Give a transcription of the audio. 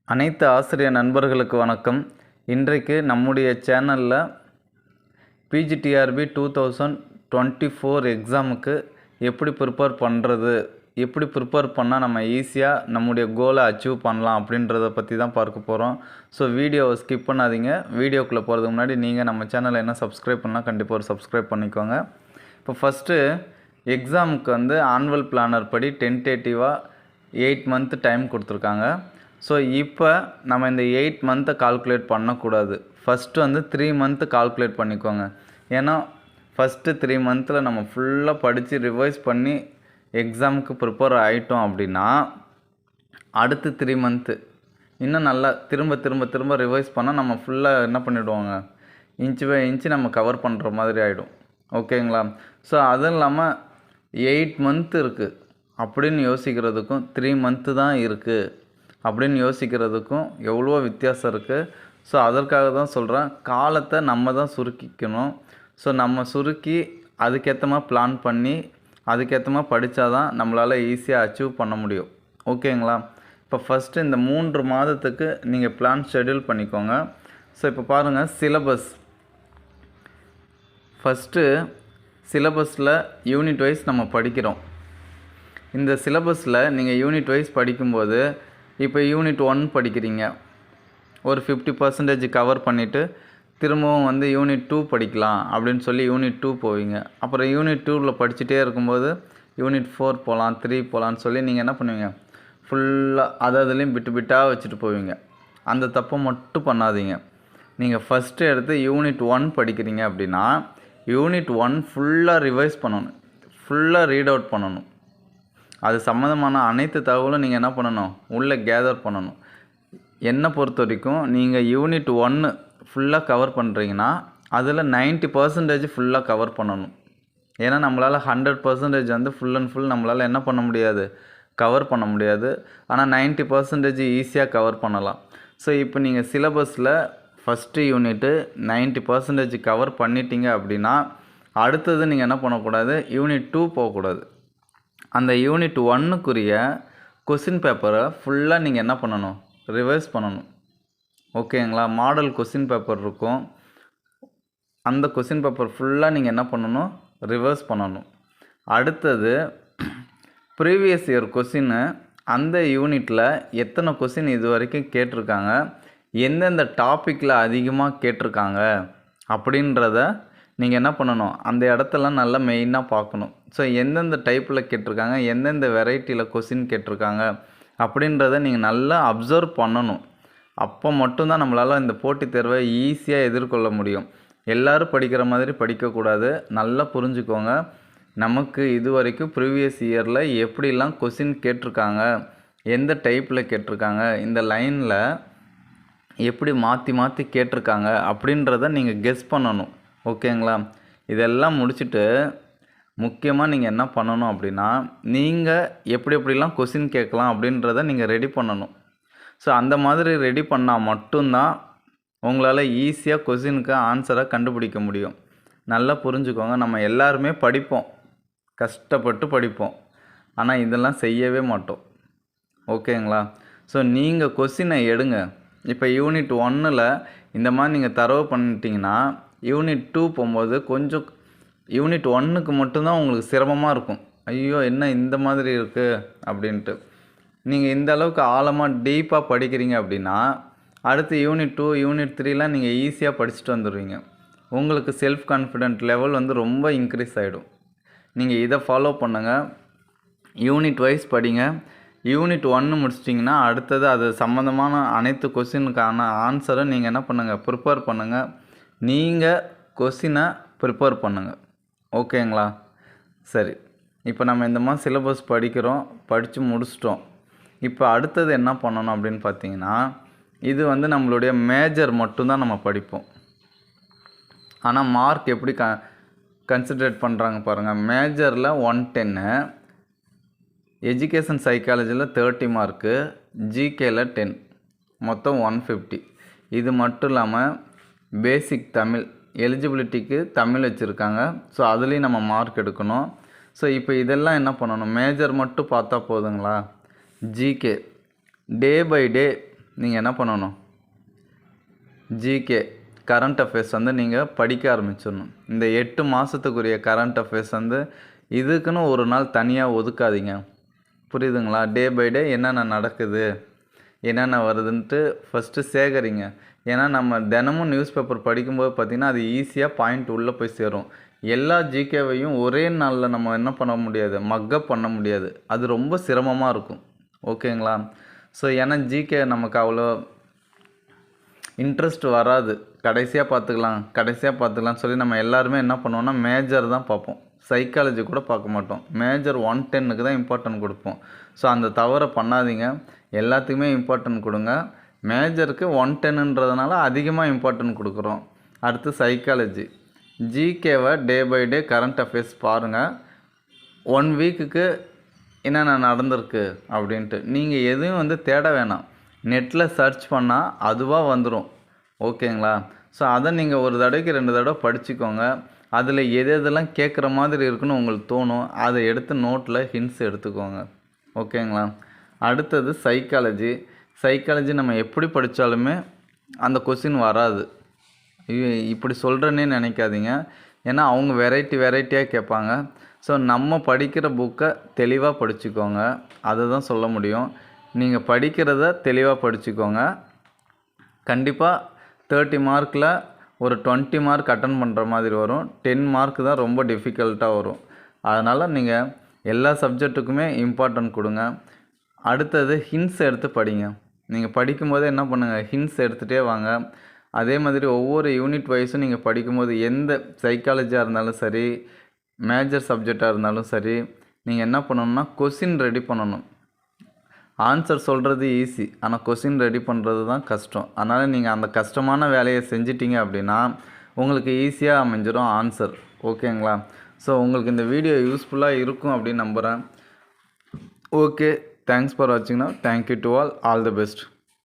அனைத்து ஆசிரியர் நண்பர்களுக்கு வணக்கம். இன்றைக்கு நம்முடைய சேனலில் பிஜிடிஆர்பி 2024 எக்ஸாமுக்கு எப்படி ப்ரிப்பேர் பண்ணுறது, எப்படி ப்ரிப்பேர் பண்ணால் நம்ம ஈஸியாக நம்முடைய கோலை அச்சீவ் பண்ணலாம் அப்படின்றத பற்றி தான் பார்க்க போகிறோம். ஸோ வீடியோவை ஸ்கிப் பண்ணாதீங்க. வீடியோக்குள்ளே போகிறதுக்கு முன்னாடி நீங்கள் நம்ம சேனலை என்ன சப்ஸ்கிரைப் பண்ணால் கண்டிப்பாக ஒரு சப்ஸ்கிரைப் பண்ணிக்கோங்க. இப்போ ஃபஸ்ட்டு எக்ஸாமுக்கு ஆனுவல் பிளானர் படி டென்டேட்டிவாக 8 மந்த் டைம் கொடுத்துருக்காங்க. ஸோ இப்போ நம்ம இந்த 8 மந்த்தை கால்குலேட் பண்ணக்கூடாது. ஃபஸ்ட்டு 3 மந்த்து கால்குலேட் பண்ணிக்கோங்க. ஏன்னா ஃபஸ்ட்டு 3 மந்தில் நம்ம ஃபுல்லாக படித்து ரிவைஸ் பண்ணி எக்ஸாமுக்கு ப்ரிப்பேர் ஆகிட்டோம் அப்படின்னா அடுத்து 3 மந்த்து இன்னும் நல்லா திரும்ப ரிவைஸ் பண்ணால் நம்ம ஃபுல்லாக என்ன பண்ணிவிடுவோங்க, இன்ச்சு பை இன்ச்சு நம்ம கவர் பண்ணுற மாதிரி ஆகிடும். ஓகேங்களா? ஸோ அதுவும் இல்லாமல் 8 மந்த்து இருக்குது அப்படின்னு யோசிக்கிறதுக்கும் 3 மந்த்து தான் இருக்குது அப்படின்னு யோசிக்கிறதுக்கும் எவ்வளோ வித்தியாசம் இருக்குது. ஸோ அதற்காக தான் சொல்கிறேன், காலத்தை நம்ம தான் சுருக்கிக்கணும். ஸோ நம்ம சுருக்கி அதுக்கேற்ற மாதிரி பிளான் பண்ணி அதுக்கேற்ற மாதிரி படித்தா தான் நம்மளால் ஈஸியாக அச்சீவ் பண்ண முடியும். ஓகேங்களா? இப்போ ஃபஸ்ட்டு இந்த 3 மாதத்துக்கு நீங்கள் பிளான் ஷெட்யூல் பண்ணிக்கோங்க. ஸோ இப்போ பாருங்கள், ஃபஸ்ட்டு சிலபஸில் யூனிட் வைஸ் நம்ம படிக்கிறோம். இந்த சிலபஸில் நீங்கள் யூனிட் வைஸ் படிக்கும்போது இப்போ யூனிட் 1 படிக்கிறீங்க, ஒரு 50% கவர் பண்ணிவிட்டு திரும்பவும் யூனிட் 2 படிக்கலாம் அப்படின்னு சொல்லி யூனிட் 2 போவீங்க. அப்புறம் யூனிட் 2ல் படிச்சுட்டே இருக்கும்போது யூனிட் 4 போகலாம், 3 போகலான்னு சொல்லி நீங்கள் என்ன பண்ணுவீங்க, ஃபுல்லாக அதுலேயும் பிட்டாக வச்சுட்டு போவீங்க. அந்த தப்பை மட்டும் பண்ணாதீங்க. நீங்கள் ஃபஸ்ட்டு எடுத்து யூனிட் 1 படிக்கிறீங்க அப்படின்னா யூனிட் 1 ஃபுல்லாக ரிவைஸ் பண்ணணும், ஃபுல்லாக ரீட் அவுட் பண்ணணும். அது சம்மந்தமான அனைத்து தகவலும் நீங்கள் என்ன பண்ணணும், உள்ளே கேதர் பண்ணணும். என்னை பொறுத்த வரைக்கும் நீங்கள் யூனிட் 1 ஃபுல்லாக கவர் பண்ணுறீங்கன்னா அதில் 90% ஃபுல்லாக கவர் பண்ணணும். ஏன்னா நம்மளால் 100% ஃபுல் அண்ட் ஃபுல் நம்மளால் என்ன பண்ண முடியாது, கவர் பண்ண முடியாது. ஆனால் 90% ஈஸியாக கவர் பண்ணலாம். ஸோ இப்போ நீங்கள் சிலபஸில் ஃபஸ்ட்டு யூனிட்டு 90% கவர் பண்ணிட்டீங்க அப்படின்னா அடுத்தது நீங்கள் என்ன பண்ணக்கூடாது, யூனிட் 2 போகக்கூடாது. அந்த யூனிட் 1க்குரிய கொஸ்டின் பேப்பரை ஃபுல்லாக நீங்கள் என்ன பண்ணணும், ரிவைஸ் பண்ணணும். ஓகேங்களா? மாடல் கொஸ்டின் பேப்பர் இருக்கும், அந்த கொஸ்டின் பேப்பர் ஃபுல்லாக நீங்கள் என்ன பண்ணணும், ரிவைஸ் பண்ணணும். அடுத்தது ப்ரீவியஸ் இயர் கொஸ்டின்னு அந்த யூனிட்டில் எத்தனை கொஸ்டின் இது வரைக்கும் கேட்டிருக்காங்க, எந்தெந்த டாப்பிக்கில் அதிகமாக கேட்டிருக்காங்க அப்படின்றத நீங்கள் என்ன பண்ணணும், அந்த இடத்தெல்லாம் நல்லா மெயினாக பார்க்கணும். ஸோ எந்தெந்த டைப்பில் கேட்டிருக்காங்க, எந்தெந்த வெரைட்டியில் கொஸ்டின் கேட்டிருக்காங்க அப்படின்றத நீங்கள் நல்லா அப்சர்வ் பண்ணணும். அப்போ மட்டும்தான் நம்மளால் இந்த போட்டித் தேர்வை ஈஸியாக எதிர்கொள்ள முடியும். எல்லோரும் படிக்கிற மாதிரி படிக்கக்கூடாது. நல்லா புரிஞ்சுக்கோங்க, நமக்கு இது வரைக்கும் ப்ரீவியஸ் இயரில் எப்படிலாம் கொஸ்டின் கேட்டிருக்காங்க, எந்த டைப்பில் கேட்டிருக்காங்க, இந்த லைனில் எப்படி மாற்றி கேட்டிருக்காங்க அப்படின்றத நீங்கள் கெஸ் பண்ணணும். ஓகேங்களா? இதெல்லாம் முடிச்சுட்டு முக்கியமாக நீங்கள் என்ன பண்ணணும் அப்படின்னா, நீங்கள் எப்படிலாம் கொஸ்டின் கேட்கலாம் அப்படின்றத நீங்கள் ரெடி பண்ணணும். ஸோ அந்த மாதிரி ரெடி பண்ணால் மட்டும்தான் உங்களால் ஈஸியாக கொஸ்டினுக்கு ஆன்சரை கண்டுபிடிக்க முடியும். நல்லா புரிஞ்சுக்கோங்க, நம்ம எல்லாருமே படிப்போம், கஷ்டப்பட்டு படிப்போம், ஆனால் இதெல்லாம் செய்யவே மாட்டோம். ஓகேங்களா? ஸோ நீங்கள் கொஸ்டினை எடுங்க. இப்போ யூனிட் 1ல் இந்த மாதிரி நீங்கள் தரவு பண்ணிட்டீங்கன்னா யூனிட் 2 போகும்போது கொஞ்சம் யூனிட் 1க்கு மட்டும்தான் உங்களுக்கு சிரமமாக இருக்கும். ஐயோ என்ன இந்த மாதிரி இருக்குது அப்படின்ட்டு. நீங்கள் இந்த அளவுக்கு ஆழமாக டீப்பாக படிக்கிறீங்க அப்படின்னா அடுத்து யூனிட் 2 யூனிட் 3லாம் நீங்கள் ஈஸியாக படிச்சுட்டு வந்துடுவீங்க. உங்களுக்கு செல்ஃப் கான்ஃபிடென்ட் லெவல் ரொம்ப இன்க்ரீஸ் ஆகிடும். நீங்கள் இதை ஃபாலோ பண்ணுங்கள், யூனிட் வைஸ் படிங்க. யூனிட் 1 முடிச்சிட்டிங்கன்னா அடுத்தது அது சம்மந்தமான அனைத்து கொஸ்டினுக்கான ஆன்சரை நீங்கள் என்ன பண்ணுங்கள், ப்ரிப்பேர் பண்ணுங்கள். நீங்கள் கொஸ்டினை ப்ரிப்பேர் பண்ணுங்கள். ஓகேங்களா? சரி, இப்போ நம்ம இந்த மாதிரி சிலபஸ் படித்து முடிச்சிட்டோம். இப்போ அடுத்தது என்ன பண்ணணும் அப்படின்னு பார்த்தீங்கன்னா, இது நம்மளுடைய மேஜர் மட்டும்தான் நம்ம படிப்போம். ஆனால் மார்க் எப்படி கன்சிடரேட் பண்ணுறாங்க பாருங்கள். மேஜரில் 110, எஜுகேஷன் சைக்காலஜியில் 30 மார்க்கு, ஜிகேயில் 10, மொத்தம் 150. இது மட்டும் இல்லாமல் பேசிக் தமிழ் எலிஜிபிலிட்டிக்கு தமிழ் வச்சுருக்காங்க. ஸோ அதுலேயும் நம்ம மார்க் எடுக்கணும். ஸோ இப்போ இதெல்லாம் என்ன பண்ணணும், மேஜர் மட்டும் பார்த்தா போதுங்களா? ஜிகே டே பை டே நீங்கள் என்ன பண்ணணும், ஜிகே கரண்ட் அஃபேர்ஸ் வந்து நீங்கள் படிக்க ஆரம்பிச்சிடணும். இந்த 8 மாதத்துக்குரிய கரண்ட் அஃபேர்ஸ் வந்து இதுக்குன்னு ஒரு நாள் தனியாக ஒதுக்காதீங்க. புரியுதுங்களா? டே பை டே என்னென்ன நடக்குது, என்னென்ன வருதுன்ட்டு ஃபஸ்ட்டு சேகரிங்க. ஏன்னா நம்ம தினமும் நியூஸ் பேப்பர் படிக்கும்போது பார்த்திங்கன்னா அது ஈஸியாக பாயிண்ட் உள்ளே போய் சேரும். எல்லா ஜிகேவையும் ஒரே நாளில் நம்ம என்ன பண்ண முடியாது, மக்கப் பண்ண முடியாது. அது ரொம்ப சிரமமாக இருக்கும். ஓகேங்களா? ஸோ ஏன்னா ஜிகே நமக்கு அவ்வளோ இன்ட்ரெஸ்ட் வராது. கடைசியாக பார்த்துக்கலாம்னு சொல்லி நம்ம எல்லாருமே என்ன பண்ணுவோம்னா மேஜர் தான் பார்ப்போம். சைக்காலஜி கூட பார்க்க மாட்டோம். மேஜர் 110க்கு தான் இம்பார்ட்டன்ட் கொடுப்போம். ஸோ அந்த தவறை பண்ணாதீங்க. எல்லாத்துக்குமே இம்பார்ட்டன்ட் கொடுங்க. மேஜருக்கு 110ன்றதுனால அதிகமாக இம்பார்ட்டன்ட் கொடுக்குறோம். அடுத்து சைக்காலஜி, ஜிகேவை day by day current affairs பாருங்கள். 1 வீக்குக்கு என்னென்ன நடந்திருக்கு அப்படின்ட்டு நீங்கள் எதுவும் வந்து தேட வேணாம். நெட்டில் சர்ச் பண்ணால் அதுவாக வந்துடும். ஓகேங்களா? ஸோ அதை நீங்கள் ஒரு தடவைக்கு 2 தடவை படிச்சுக்கோங்க. அதில் எதெல்லாம் கேட்குற மாதிரி இருக்குன்னு உங்களுக்கு தோணும், அதை எடுத்து நோட்டில் ஹிண்ட்ஸ் எடுத்துக்கோங்க. ஓகேங்களா? அடுத்தது சைக்காலஜி நம்ம எப்படி படித்தாலுமே அந்த கொஸ்டின் வராது. இப்படி சொல்கிறேன்னே நினைக்காதீங்க. ஏன்னா அவங்க வெரைட்டியாக கேட்பாங்க. ஸோ நம்ம படிக்கிற புக்கை தெளிவாக படிச்சுக்கோங்க. அதை தான் சொல்ல முடியும். நீங்கள் படிக்கிறத தெளிவாக படிச்சுக்கோங்க. கண்டிப்பாக 30 மார்க்கில் ஒரு 20 மார்க் அட்டன் பண்ணுற மாதிரி வரும். 10 மார்க் தான் ரொம்ப டிஃபிகல்ட்டாக வரும். அதனால் நீங்கள் எல்லா சப்ஜெக்ட்டுக்குமே இம்பார்ட்டன்ட் கொடுங்க. அடுத்தது ஹிண்ட்ஸ் எடுத்து படிங்க. நீங்கள் படிக்கும்போது என்ன பண்ணுங்கள், ஹிண்ட்ஸ் எடுத்துகிட்டே வாங்க. அதே மாதிரி ஒவ்வொரு யூனிட் வைஸும் நீங்கள் படிக்கும்போது எந்த சைக்காலஜியாக இருந்தாலும் சரி, மேஜர் சப்ஜெக்டாக இருந்தாலும் சரி, நீங்கள் என்ன பண்ணணும்னா கொஸ்டின் ரெடி பண்ணணும். ஆன்சர் சொல்கிறது ஈஸி, ஆனால் கொஸ்டின் ரெடி பண்ணுறது தான் கஷ்டம். அதனால் நீங்கள் அந்த கஷ்டமான வேலையை செஞ்சிட்டிங்க அப்படின்னா உங்களுக்கு ஈஸியாக அமைஞ்சிடும் ஆன்சர். ஓகேங்களா? ஸோ உங்களுக்கு இந்த வீடியோ யூஸ்ஃபுல்லாக இருக்கும் அப்படின்னு நம்புகிறேன். ஓகே, தேங்க்ஸ் ஃபார் வாட்சிங். Thank you to all the best.